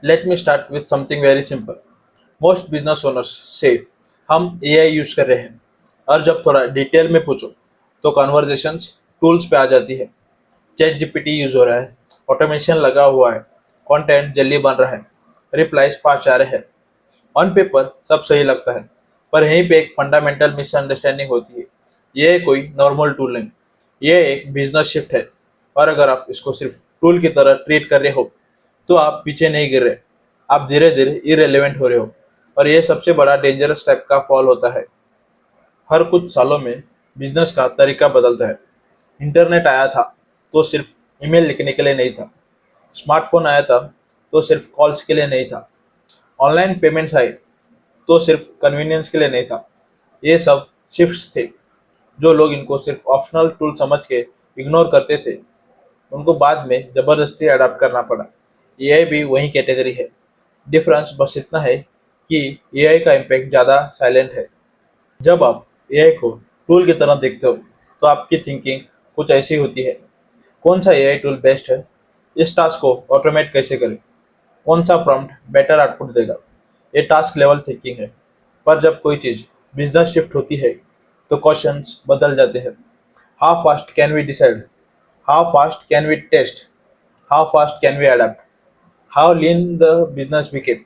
Let me start with something very simple. Most business owners say हम AI use कर रहे हैं और जब थोड़ा डिटेल में पूछो तो कन्वर्जेशंस टूल्स पे आ जाती है। चैट जीपीटी यूज हो रहा है, ऑटोमेशन लगा हुआ है, कंटेंट जल्दी बन रहा है, रिप्लाईज फास्ट आ रहे हैं। ऑन पेपर सब सही लगता है, पर यहीं पे एक फंडामेंटल मिसअंडरस्टैंडिंग होती है। ये कोई नॉर्मल टूल नहीं, ये एक बिजनेस शिफ्ट है। और अगर आप इसको सिर्फ टूल की तरह ट्रीट कर रहे हो तो आप पीछे नहीं गिर रहे, आप धीरे धीरे इरेलीवेंट हो रहे हो। और ये सबसे बड़ा डेंजरस टाइप का फॉल होता है। हर कुछ सालों में बिजनेस का तरीका बदलता है। इंटरनेट आया था तो सिर्फ ईमेल लिखने के लिए नहीं था। स्मार्टफोन आया था तो सिर्फ कॉल्स के लिए नहीं था। ऑनलाइन पेमेंट्स आए तो सिर्फ कन्वीनियंस के लिए नहीं था। ये सब शिफ्ट्स थे। जो लोग इनको सिर्फ ऑप्शनल टूल समझ के इग्नोर करते थे, उनको बाद में जबरदस्ती अडाप्ट करना पड़ा। एआई भी वही कैटेगरी है। डिफरेंस बस इतना है कि एआई का इम्पैक्ट ज़्यादा साइलेंट है। जब आप एआई को टूल की तरह देखते हो तो आपकी थिंकिंग कुछ ऐसी होती है। कौन सा एआई टूल बेस्ट है, इस टास्क को ऑटोमेट कैसे करें, कौन सा प्रॉम्प्ट बेटर आउटपुट देगा। ये टास्क लेवल थिंकिंग है। पर जब कोई चीज़ बिजनेस शिफ्ट होती है तो क्वेश्चंस बदल जाते हैं। How fast can we decide, how fast can we test, how fast can we adapt, how lean the business became.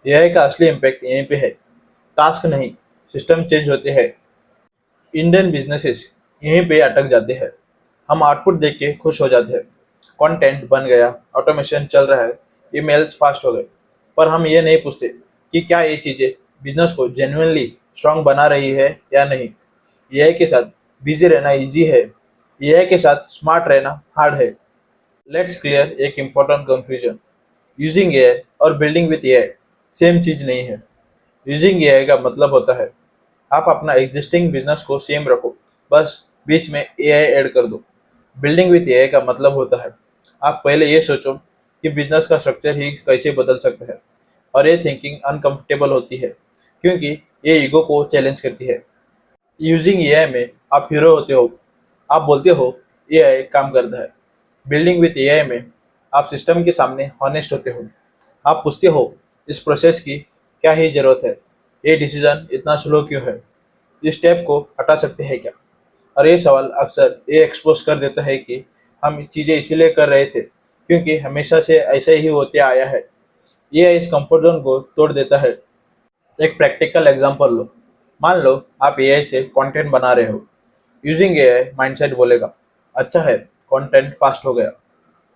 AI का असली इम्पैक्ट यहीं पे है, टास्क नहीं, सिस्टम चेंज होते हैं। इंडियन बिजनेसेस यहीं पे अटक जाते हैं। हम आउटपुट देख के खुश हो जाते हैं, कंटेंट बन गया, ऑटोमेशन चल रहा है, ईमेल्स फास्ट हो गए। पर हम ये नहीं पूछते कि क्या ये चीज़ें बिजनेस को जेन्युइनली स्ट्रांग बना रही है या नहीं। एआई के साथ बिजी रहना इजी है, एआई के साथ स्मार्ट रहना हार्ड है। लेट्स क्लियर एक इम्पोर्टेंट कंफ्यूजन। यूजिंग एआई और बिल्डिंग विथ एआई सेम चीज़ नहीं है। यूजिंग एआई का मतलब होता है आप अपना एग्जिस्टिंग बिजनेस को सेम रखो, बस बीच में एआई ऐड कर दो। बिल्डिंग विथ एआई का मतलब होता है आप पहले ये सोचो कि बिजनेस का स्ट्रक्चर ही कैसे बदल सकता है। और ये थिंकिंग अनकंफर्टेबल होती है क्योंकि ये ईगो को चैलेंज करती है। यूजिंग एआई में आप हीरो होते हो, आप बोलते हो एआई काम करता है। बिल्डिंग विथ एआई में आप सिस्टम के सामने हॉनेस्ट होते हो। आप पूछते हो इस प्रोसेस की क्या ही जरूरत है, ये डिसीजन इतना स्लो क्यों है, इस स्टेप को हटा सकते हैं क्या। और ये सवाल अक्सर ये एक्सपोज कर देता है कि हम चीज़ें इसीलिए कर रहे थे क्योंकि हमेशा से ऐसे ही होते आया है। ये इस कंफर्ट जोन को तोड़ देता है। एक प्रैक्टिकल एग्जांपल लो। मान लो आप एआई से कंटेंट बना रहे हो। यूजिंग एआई माइंडसेट बोलेगा अच्छा है, कंटेंट फास्ट हो गया।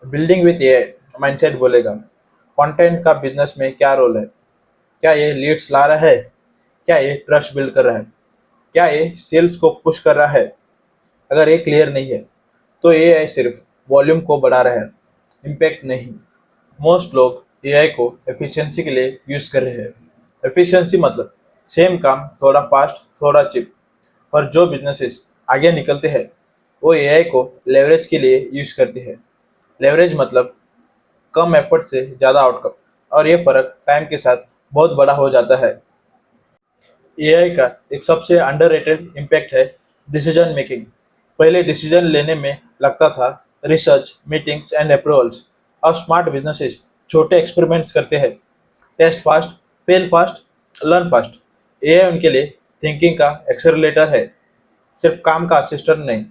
बिल्डिंग विथ एआई माइंडसेट बोलेगा कंटेंट का बिजनेस में क्या रोल है, क्या ये लीड्स ला रहा है, क्या ये ट्रस्ट बिल्ड कर रहा है, क्या ये सेल्स को पुश कर रहा है। अगर ये क्लियर नहीं है तो एआई सिर्फ वॉल्यूम को बढ़ा रहा है, इम्पैक्ट नहीं। मोस्ट लोग एआई को एफिशिएंसी के लिए यूज कर रहे हैं। एफिशिएंसी मतलब सेम काम थोड़ा फास्ट, थोड़ा चिप। पर जो बिजनेसेस आगे निकलते हैं वो एआई को लेवरेज के लिए यूज करते हैं। लेवरेज मतलब कम एफर्ट से ज़्यादा आउटकम। और ये फ़र्क टाइम के साथ बहुत बड़ा हो जाता है। एआई का एक सबसे अंडररेटेड इम्पैक्ट है डिसीजन मेकिंग। पहले डिसीजन लेने में लगता था रिसर्च, मीटिंग्स एंड अप्रूवल्स। अब स्मार्ट बिजनेसेस छोटे एक्सपेरिमेंट्स करते हैं, test fast, fail fast, learn fast. AI उनके लिए थिंकिंग का एक्सेलरेटर है, सिर्फ काम का असिस्टेंट नहीं।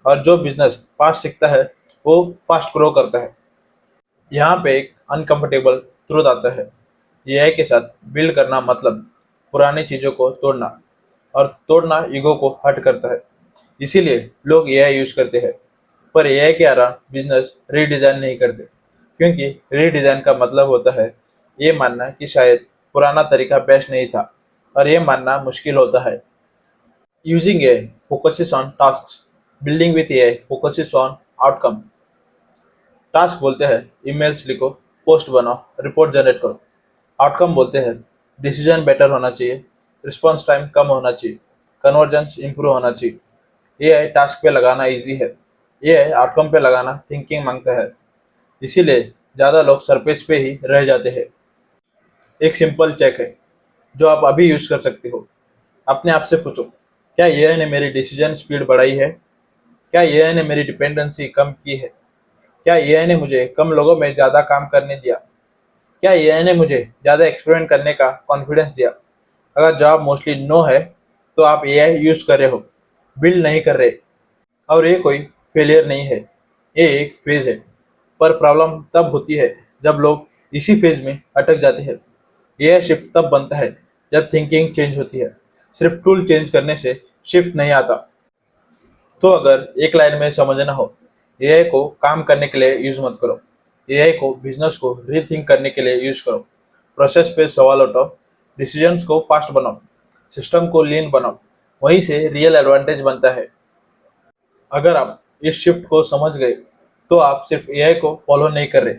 और जो बिजनेस फास्ट सीखता है वो फास्ट ग्रो करता है। यहाँ पे एक अनकंफर्टेबल ट्रूथ आता है। एआई के साथ बिल्ड करना मतलब पुरानी चीज़ों को तोड़ना, और तोड़ना ईगो को हर्ट करता है। इसीलिए लोग एआई यूज करते हैं, पर एआई के अराउंड बिजनेस रीडिज़ाइन नहीं करते। क्योंकि रीडिज़ाइन का मतलब होता है ये मानना कि शायद पुराना तरीका बेस्ट नहीं था, और ये मानना मुश्किल होता है। Using AI focuses on tasks, building with AI focuses on outcome. Task बोलते हैं ईमेल्स लिखो, पोस्ट बनाओ, रिपोर्ट जनरेट करो। आउटकम बोलते हैं डिसीजन बेटर होना चाहिए, रिस्पॉन्स टाइम कम होना चाहिए, कन्वर्जेंस इंप्रूव होना चाहिए। ये है टास्क पे लगाना इजी है, ये है आउटकम पे लगाना थिंकिंग मांगता है। इसीलिए ज़्यादा लोग सरफेस पे ही रह जाते हैं। एक सिंपल चेक है जो आप अभी यूज कर सकते हो। अपने आप से पूछो क्या एआई ने मेरी डिसीजन स्पीड बढ़ाई है, क्या एआई ने मेरी डिपेंडेंसी कम की है, क्या एआई ने मुझे कम लोगों में ज़्यादा काम करने दिया। क्या एआई ने मुझे ज़्यादा एक्सपेरिमेंट करने का कॉन्फिडेंस दिया? अगर जवाब मोस्टली नो है, तो आप एआई यूज़ कर रहे हो, बिल्ड नहीं कर रहे। और ये कोई फेलियर नहीं है, ये एक फेज़ है। पर प्रॉब्लम तब होती है जब लोग इसी फेज़ में अटक जाते हैं। एआई शिफ्ट तब बनता है जब थिंकिंग चेंज होती है। सिर्फ टूल चेंज करने से शिफ्ट नहीं आता। तो अगर एक लाइन में समझना हो, एआई को काम करने के लिए यूज़ मत करो। एआई को बिजनेस को रीथिंक करने के लिए यूज़ करो। प्रोसेस पे सवाल उठाओ, डिसीजंस को फास्ट बनाओ, सिस्टम को लीन बनाओ। वहीं से रियल एडवांटेज बनता है। अगर आप इस शिफ्ट को समझ गए, तो आप सिर्फ एआई को फॉलो नहीं कर रहे,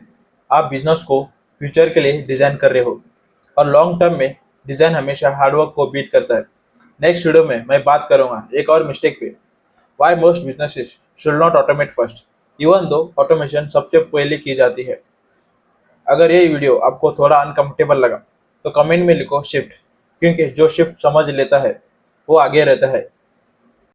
आप बिजनेस को फ्यूचर के लिए डिज़ाइन कर रहे हो। और लॉन्ग टर्म में डिज़ाइन हमेशा हार्डवर्क को बीट करता है। नेक्स्ट वीडियो में मैं बात करूंगा एक और मिस्टेक पे, why most businesses should not automate first, even though automation सबसे पहले की जाती है। अगर ये वीडियो आपको थोड़ा अनकंफर्टेबल लगा, तो कमेंट में लिखो शिफ्ट, क्योंकि जो शिफ्ट समझ लेता है वो आगे रहता है।